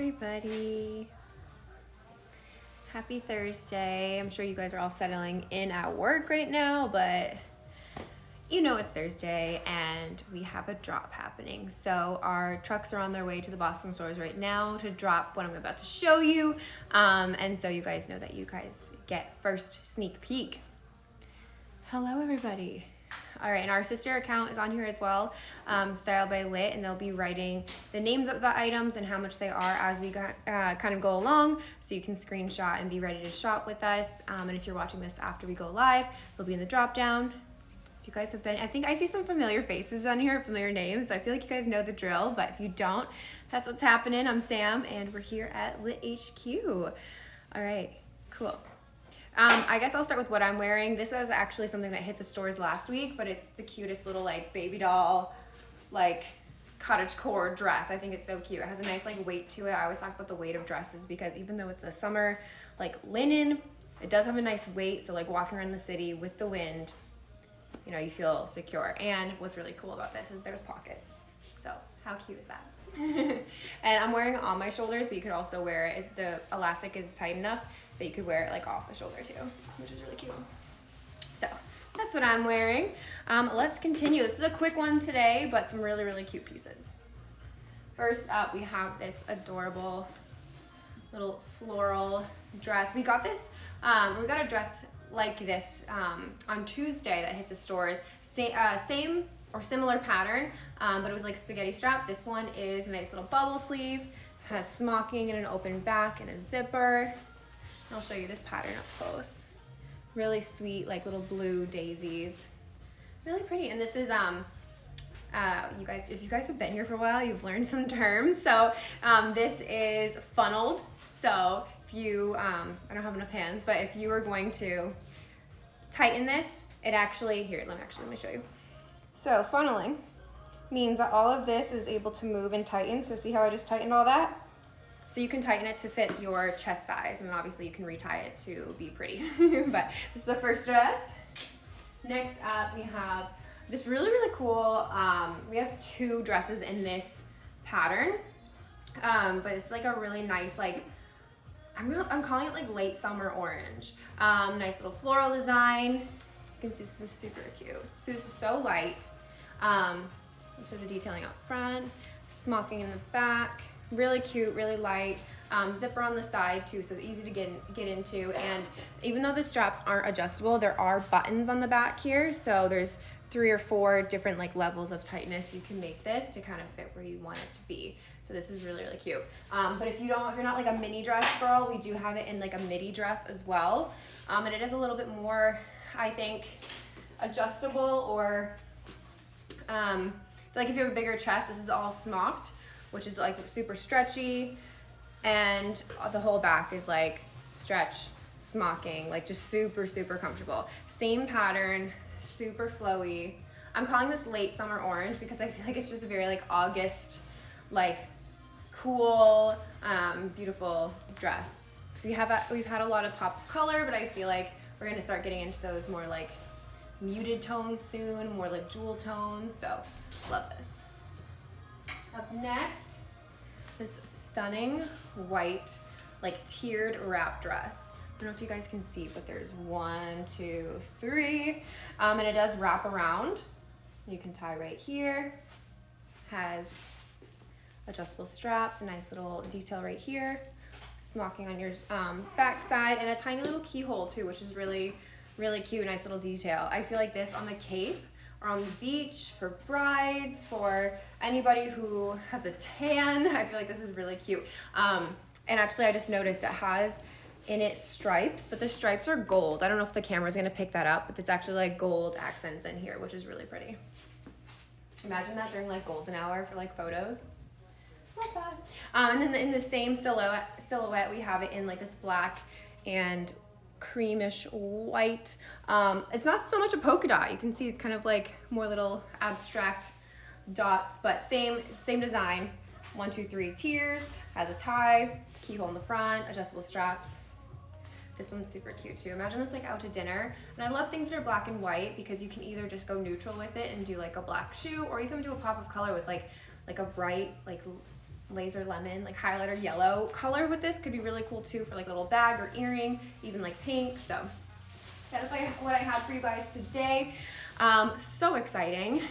everybody. Happy Thursday. I'm sure you guys are all settling in at work right now, but you know it's Thursday and we have a drop happening. So our trucks are on their way to the Boston stores right now to drop what I'm about to show you. And so you guys know that you guys get first sneak peek. Hello everybody. All right, and our sister account is on here as well, Style by Lit, and they'll be writing the names of the items and how much they are as we kind of go along, so you can screenshot and be ready to shop with us. And if you're watching this after we go live, they'll be in the drop down. If you guys have been, I think I see some familiar faces on here, familiar names, so I feel like you guys know the drill, but if you don't, that's what's happening. I'm Sam, and we're here at Lit HQ. All right, cool. I guess I'll start with what I'm wearing. This was actually something that hit the stores last week, but it's the cutest little like baby doll, like cottagecore dress. I think it's so cute. It has a nice like weight to it. I always talk about the weight of dresses because even though it's a summer like linen, it does have a nice weight. So like walking around the city with the wind, you know, you feel secure. And what's really cool about this is there's pockets. So how cute is that? And I'm wearing it on my shoulders, but you could also wear it. The elastic is tight enough that you could wear it like off the shoulder too, which is really cute. So that's what I'm wearing. Let's continue. This is a quick one today, but some really, really cute pieces. First up, we have this adorable little floral dress. We got this, we got a dress like this on Tuesday that hit the stores. Same or similar pattern, but it was like spaghetti strap. This one is a nice little bubble sleeve, has smocking and an open back and a zipper. I'll show you this pattern up close. Really sweet, like little blue daisies. Really pretty. And this is, you guys, if you guys have been here for a while, you've learned some terms. So this is funneled. So if you, I don't have enough hands, but if you were going to tighten this, it actually, here, let me show you. So funneling means that all of this is able to move and tighten. So see how I just tightened all that? So you can tighten it to fit your chest size, and then obviously you can retie it to be pretty. But this is the first dress. Next up, we have this really, really cool, we have two dresses in this pattern, but it's like a really nice, like, I'm calling it like late summer orange. Nice little floral design. You can see this is super cute. This is so light. So the detailing up front, smocking in the back, really cute, really light. Zipper on the side too, so it's easy to get into. And even though the straps aren't adjustable, there are buttons on the back here. So there's 3 or 4 different like levels of tightness you can make this to kind of fit where you want it to be. So this is really, really cute. But if you're not like a mini dress girl, we do have it in like a midi dress as well. And it is a little bit more, I think, adjustable, or like if you have a bigger chest, this is all smocked, which is like super stretchy, and the whole back is like stretch smocking, like just super, super comfortable. Same pattern, super flowy. I'm calling this late summer orange because I feel like it's just a very like August, like cool, beautiful dress. We've had a lot of pop of color, but I feel like we're gonna start getting into those more like muted tones soon, more like jewel tones, so love this. Up next, this stunning white, like tiered wrap dress. I don't know if you guys can see, but there's 1, 2, 3, and it does wrap around. You can tie right here. Has adjustable straps, a nice little detail right here, smocking on your back side, and a tiny little keyhole too, which is really, really cute, nice little detail. I feel like this on the Cape or on the beach, for brides, for anybody who has a tan, I feel like this is really cute. And actually I just noticed it has in it stripes, but the stripes are gold. I don't know if the camera's gonna pick that up, but it's actually like gold accents in here, which is really pretty. Imagine that during like golden hour for like photos. Not bad. And then in the same silhouette, we have it in like this black and creamish white. It's not so much a polka dot. You can see it's kind of like more little abstract dots, but same design. 1, 2, 3 tiers, has a tie, keyhole in the front, adjustable straps. This one's super cute too. Imagine this like out to dinner. And I love things that are black and white because you can either just go neutral with it and do like a black shoe, or you can do a pop of color with like a bright, like laser lemon, like highlighter yellow color with this could be really cool too for like a little bag or earring, even like pink. So that is what I have for you guys today. So exciting.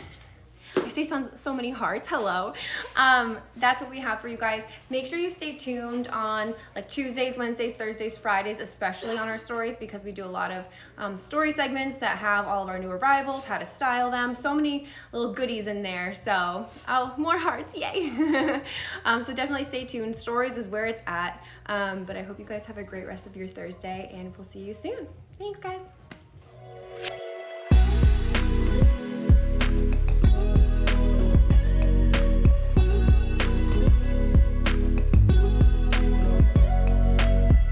I see so many hearts. Hello. That's what we have for you guys. Make sure you stay tuned on like Tuesdays, Wednesdays, Thursdays, Fridays, especially on our stories, because we do a lot of story segments that have all of our new arrivals, how to style them, so many little goodies in there. So, oh, more hearts, yay. So definitely stay tuned. Stories is where it's at. But I hope you guys have a great rest of your Thursday, and we'll see you soon. Thanks, guys.